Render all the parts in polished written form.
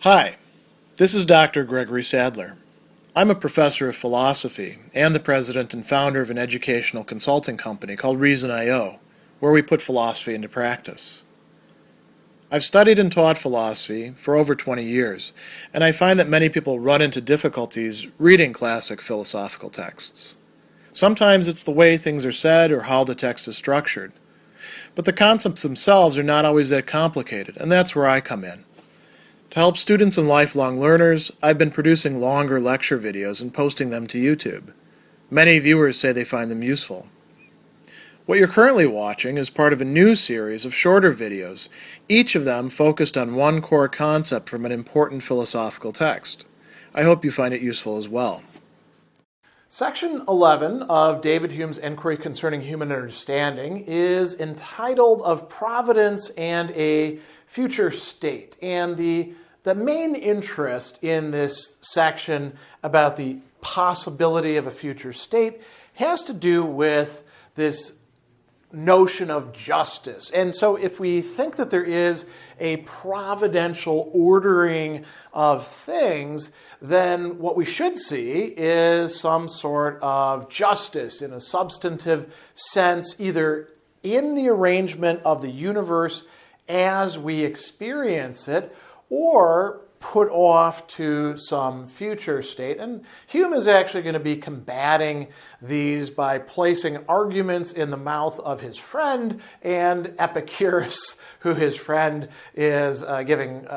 Hi, this is Dr. Gregory Sadler. I'm a professor of philosophy and the president and founder of an educational consulting company called Reason.io, where we put philosophy into practice. I've studied and taught philosophy for over 20 years, and I find that many people run into difficulties reading classic philosophical texts. Sometimes it's the way things are said or how the text is structured. But the concepts themselves are not always that complicated, and that's where I come in. To help students and lifelong learners, I've been producing longer lecture videos and posting them to YouTube. Many viewers say they find them useful. What you're currently watching is part of a new series of shorter videos, each of them focused on one core concept from an important philosophical text. I hope you find it useful as well. Section 11 of David Hume's Enquiry Concerning Human Understanding is entitled Of Providence and a Future State. And the main interest in this section about the possibility of a future state has to do with this notion of justice. And so if we think that there is a providential ordering of things, then what we should see is some sort of justice in a substantive sense, either in the arrangement of the universe as we experience it, or put off to some future state. And Hume is actually going to be combating these by placing arguments in the mouth of his friend and Epicurus, who his friend is giving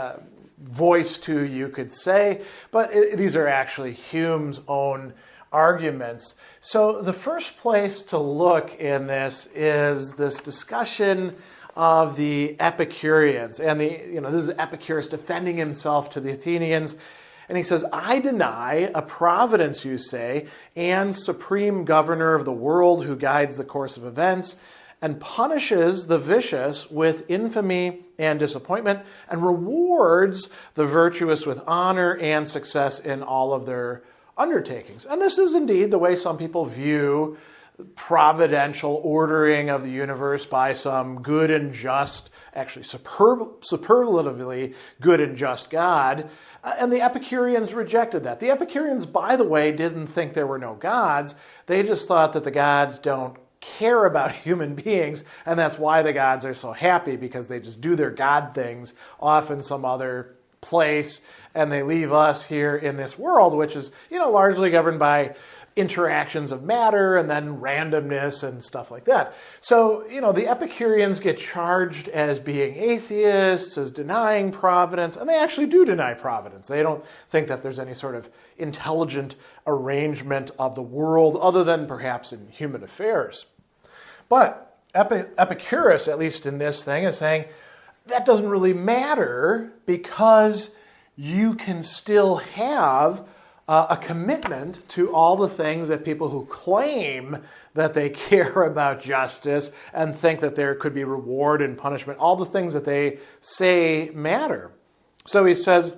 voice to, you could say. But these are actually Hume's own arguments. So the first place to look in this is this discussion of the Epicureans. And this is Epicurus defending himself to the Athenians. And he says, I deny a providence, you say, and supreme governor of the world who guides the course of events and punishes the vicious with infamy and disappointment and rewards the virtuous with honor and success in all of their undertakings. And this is indeed the way some people view providential ordering of the universe by some good and just, actually superlatively good and just God. And the Epicureans rejected that. The Epicureans, by the way, didn't think there were no gods. They just thought that the gods don't care about human beings, and that's why the gods are so happy, because they just do their god things off in some other place, and they leave us here in this world, which is, largely governed by interactions of matter and then randomness and stuff like that. So, the Epicureans get charged as being atheists, as denying providence, and they actually do deny providence. They don't think that there's any sort of intelligent arrangement of the world other than perhaps in human affairs. But Epicurus, at least in this thing, is saying that doesn't really matter because you can still have a commitment to all the things that people who claim that they care about justice and think that there could be reward and punishment, all the things that they say matter. So he says,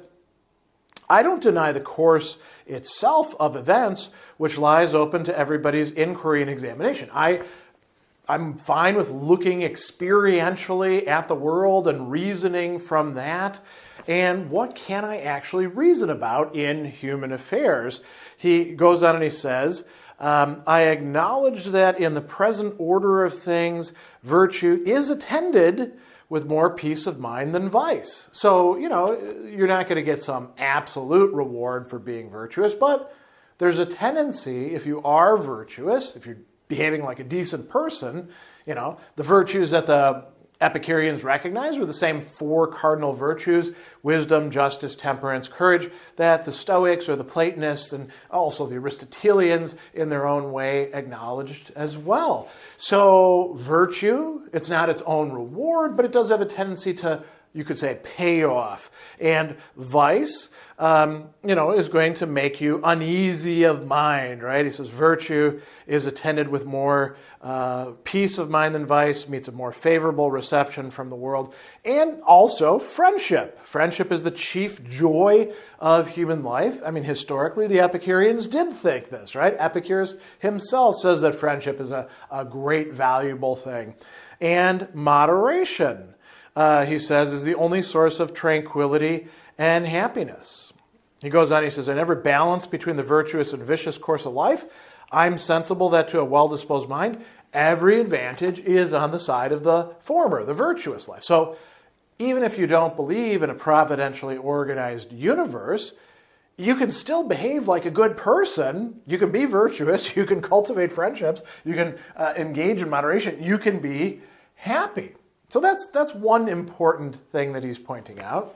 I don't deny the course itself of events, which lies open to everybody's inquiry and examination. I'm fine with looking experientially at the world and reasoning from that. And what can I actually reason about in human affairs? He goes on and he says, I acknowledge that in the present order of things, virtue is attended with more peace of mind than vice. So, you're not going to get some absolute reward for being virtuous, but there's a tendency, if you are virtuous, if you're behaving like a decent person, the virtues that the Epicureans recognized were the same four cardinal virtues: wisdom, justice, temperance, courage, that the Stoics or the Platonists and also the Aristotelians in their own way acknowledged as well. So virtue, it's not its own reward, but it does have a tendency to, you could say, pay off. And vice, is going to make you uneasy of mind, right? He says virtue is attended with more peace of mind than vice, meets a more favorable reception from the world. And also friendship. Friendship is the chief joy of human life. I mean, historically, the Epicureans did think this, right? Epicurus himself says that friendship is a great, valuable thing. And moderation, he says, is the only source of tranquility and happiness. He goes on, he says, I never balance between the virtuous and vicious course of life. I'm sensible that to a well-disposed mind, every advantage is on the side of the former, the virtuous life. So even if you don't believe in a providentially organized universe, you can still behave like a good person. You can be virtuous. You can cultivate friendships. You can engage in moderation. You can be happy. So that's one important thing that he's pointing out.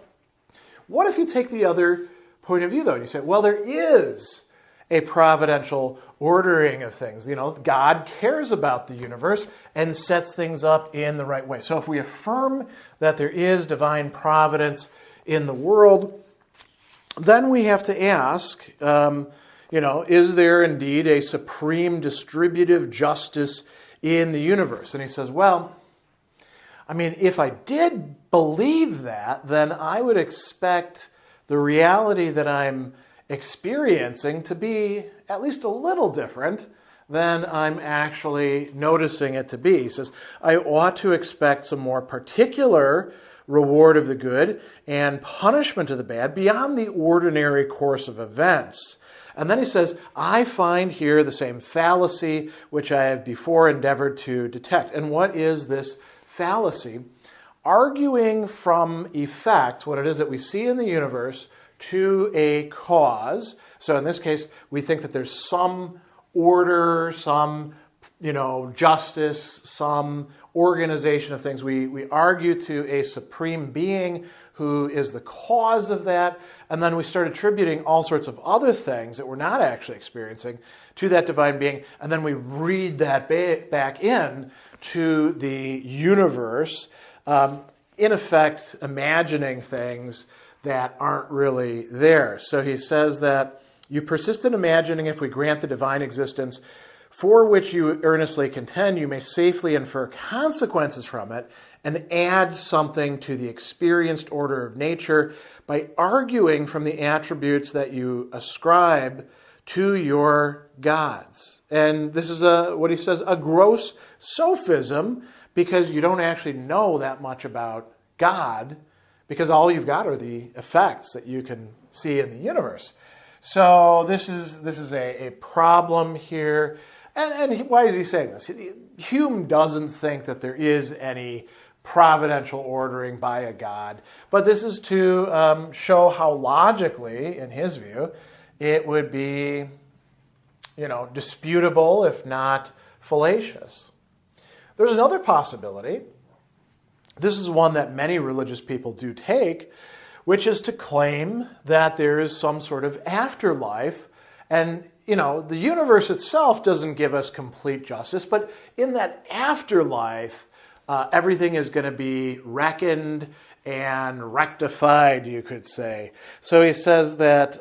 What if you take the other point of view, though, and you say, well, there is a providential ordering of things. God cares about the universe and sets things up in the right way. So if we affirm that there is divine providence in the world, then we have to ask, is there indeed a supreme distributive justice in the universe? And he says, well, if I did believe that, then I would expect the reality that I'm experiencing to be at least a little different than I'm actually noticing it to be. He says, I ought to expect some more particular reward of the good and punishment of the bad beyond the ordinary course of events. And then he says, I find here the same fallacy which I have before endeavored to detect. And what is this fallacy? Arguing from effect, what it is that we see in the universe, to a cause. So in this case, we think that there's some order, some justice, some organization of things. We argue to a supreme being who is the cause of that, and then we start attributing all sorts of other things that we're not actually experiencing to that divine being, and then we read that back in to the universe, in effect imagining things that aren't really there. So he says that you persist in imagining if we grant the divine existence for which you earnestly contend, you may safely infer consequences from it and add something to the experienced order of nature by arguing from the attributes that you ascribe to your gods. And this is what he says, a gross sophism, because you don't actually know that much about God, because all you've got are the effects that you can see in the universe. So this is a problem here. And why is he saying this? Hume doesn't think that there is any providential ordering by a God, but this is to show how logically, in his view, it would be, disputable, if not fallacious. There's another possibility. This is one that many religious people do take, which is to claim that there is some sort of afterlife. And, the universe itself doesn't give us complete justice, but in that afterlife, everything is going to be reckoned and rectified, you could say. So he says that,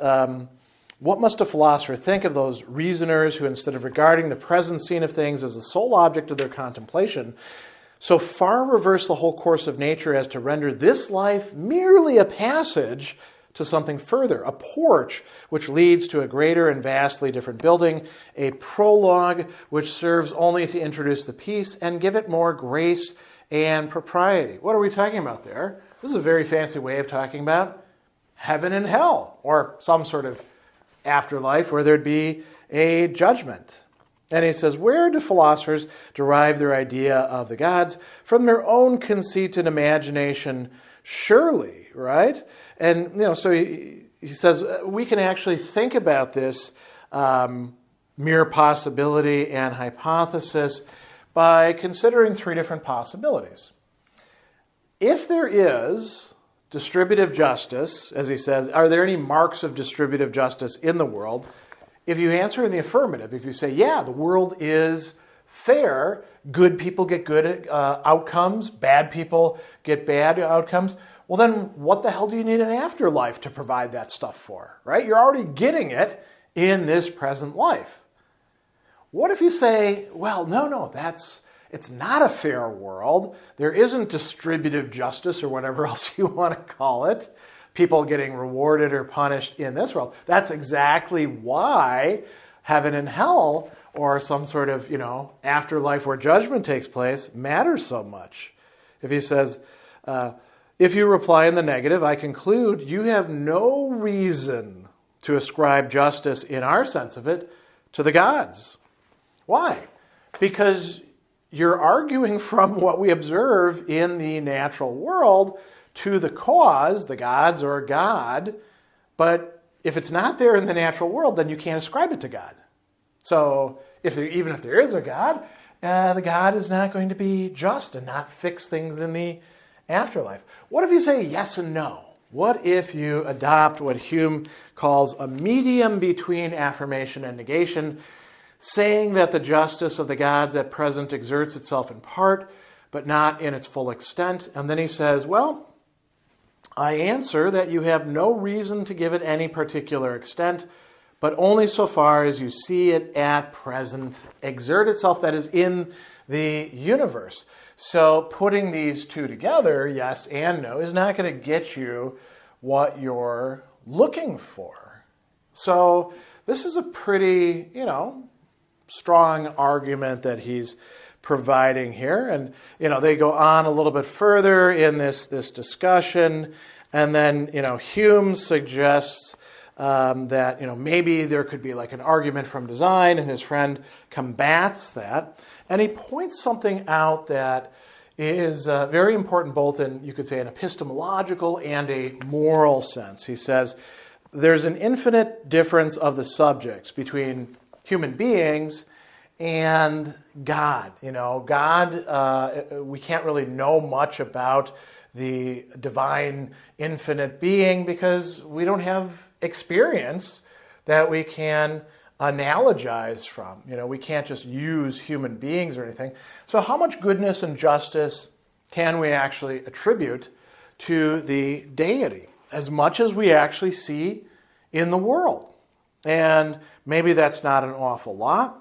what must a philosopher think of those reasoners who, instead of regarding the present scene of things as the sole object of their contemplation, so far reverse the whole course of nature as to render this life merely a passage to something further, a porch which leads to a greater and vastly different building, a prologue which serves only to introduce the piece and give it more grace and propriety. What are we talking about there? This is a very fancy way of talking about heaven and hell, or some sort of afterlife where there'd be a judgment. And he says, where do philosophers derive their idea of the gods? From their own conceit and imagination, surely, right? And, so he says, we can actually think about this mere possibility and hypothesis by considering three different possibilities. If there is distributive justice, as he says, are there any marks of distributive justice in the world? If you answer in the affirmative, if you say, yeah, the world is fair, good people get good outcomes, bad people get bad outcomes, well then what the hell do you need an afterlife to provide that stuff for, right? You're already getting it in this present life. What if you say, well, no, it's not a fair world. There isn't distributive justice or whatever else you want to call it. People getting rewarded or punished in this world. That's exactly why heaven and hell, or some sort of, afterlife where judgment takes place, matters so much. If he says, If you reply in the negative, I conclude you have no reason to ascribe justice, in our sense of it, to the gods. Why? Because you're arguing from what we observe in the natural world to the cause, the gods or God, but if it's not there in the natural world, then you can't ascribe it to God. So even if there is a God, the God is not going to be just and not fix things in the afterlife. What if you say yes and no? What if you adopt what Hume calls a medium between affirmation and negation, saying that the justice of the gods at present exerts itself in part, but not in its full extent? And then he says, well, I answer that you have no reason to give it any particular extent, but only so far as you see it at present exert itself, that is, in the universe. So putting these two together, yes and no, is not going to get you what you're looking for. So this is a pretty, strong argument that he's providing here. And, they go on a little bit further in this discussion. And then, Hume suggests that, maybe there could be like an argument from design, and his friend combats that. And he points something out that is very important both in, you could say, an epistemological and a moral sense. He says there's an infinite difference of the subjects between human beings and God. God, we can't really know much about the divine infinite being because we don't have experience that we can analogize from. We can't just use human beings or anything. So how much goodness and justice can we actually attribute to the deity? As much as we actually see in the world. And maybe that's not an awful lot.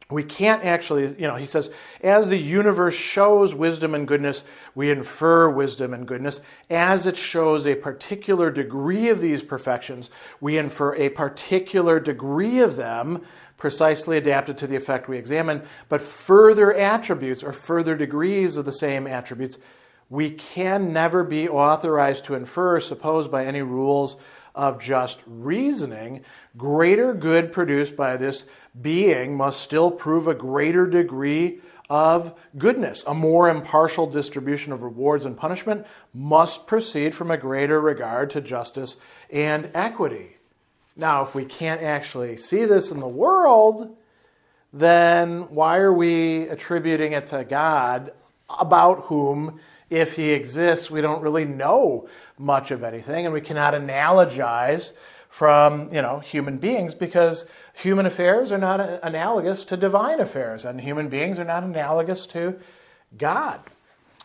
We can't actually, he says, as the universe shows wisdom and goodness, we infer wisdom and goodness. As it shows a particular degree of these perfections, we infer a particular degree of them, precisely adapted to the effect we examine. But further attributes or further degrees of the same attributes, we can never be authorized to infer, suppose by any rules of just reasoning. Greater good produced by this being must still prove a greater degree of goodness. A more impartial distribution of rewards and punishment must proceed from a greater regard to justice and equity. Now, if we can't actually see this in the world, then why are we attributing it to God, about whom, if he exists, we don't really know much of anything, and we cannot analogize from human beings, because human affairs are not analogous to divine affairs, and human beings are not analogous to God.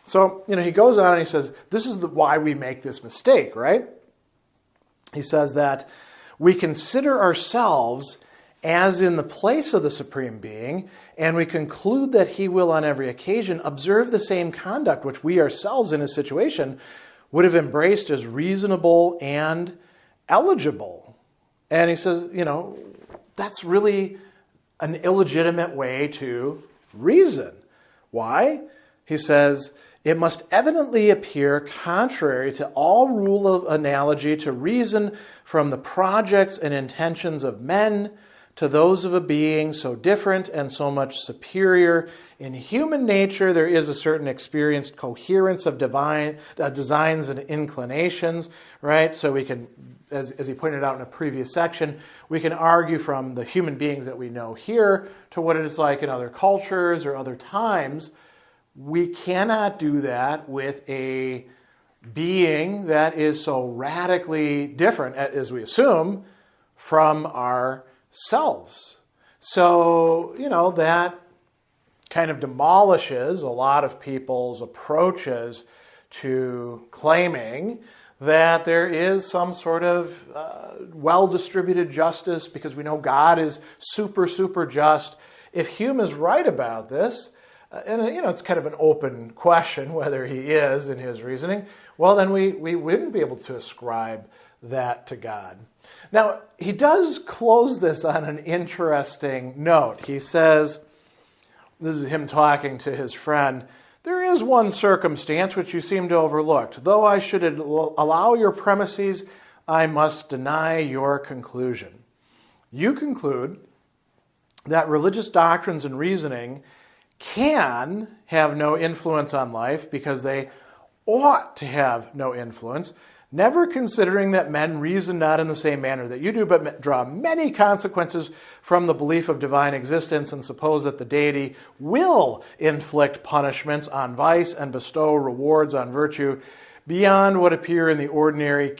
So he goes on and he says, this is why we make this mistake, right? He says that we consider ourselves as in the place of the Supreme Being, and we conclude that he will on every occasion observe the same conduct which we ourselves in his situation would have embraced as reasonable and eligible. And he says, that's really an illegitimate way to reason. Why? He says, it must evidently appear contrary to all rule of analogy to reason from the projects and intentions of men to those of a being so different and so much superior. In human nature, there is a certain experienced coherence of divine designs and inclinations, right? So we can, as he pointed out in a previous section, we can argue from the human beings that we know here to what it is like in other cultures or other times. We cannot do that with a being that is so radically different, as we assume, from ourselves. So, that kind of demolishes a lot of people's approaches to claiming that there is some sort of well-distributed justice because we know God is super, super just. If Hume is right about this, and it's kind of an open question whether he is in his reasoning, well, then we wouldn't be able to ascribe that to God. Now, he does close this on an interesting note. He says, this is him talking to his friend, There is one circumstance which you seem to overlook. Though I should allow your premises, I must deny your conclusion. You conclude that religious doctrines and reasoning can have no influence on life because they ought to have no influence, never considering that men reason not in the same manner that you do, but draw many consequences from the belief of divine existence and suppose that the deity will inflict punishments on vice and bestow rewards on virtue beyond what appear in the ordinary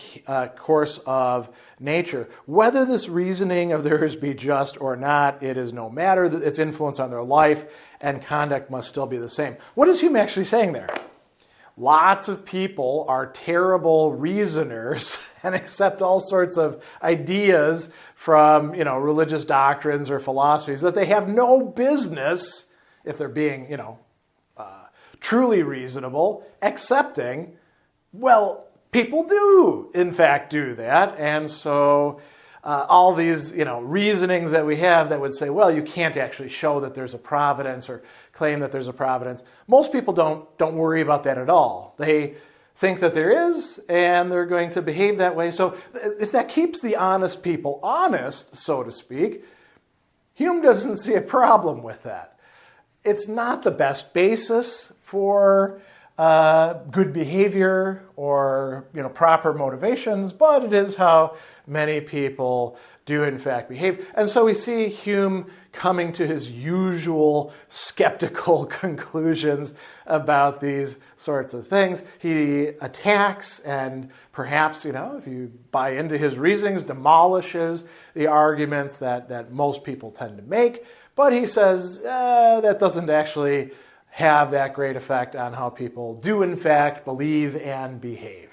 course of nature. Whether this reasoning of theirs be just or not, it is no matter. Its influence on their life and conduct must still be the same. What is Hume actually saying there? Lots of people are terrible reasoners and accept all sorts of ideas from, religious doctrines or philosophies that they have no business, if they're being, truly reasonable, accepting. Well, people do, in fact, do that. And so all these, reasonings that we have that would say, well, you can't actually show that there's a providence or claim that there's a providence. Most people don't worry about that at all. They think that there is, and they're going to behave that way. So if that keeps the honest people honest, so to speak, Hume doesn't see a problem with that. It's not the best basis for good behavior or proper motivations, but it is how many people do in fact behave. And so we see Hume coming to his usual skeptical conclusions about these sorts of things. He attacks and perhaps, if you buy into his reasonings, demolishes the arguments that most people tend to make. But he says that doesn't actually have that great effect on how people do in fact believe and behave.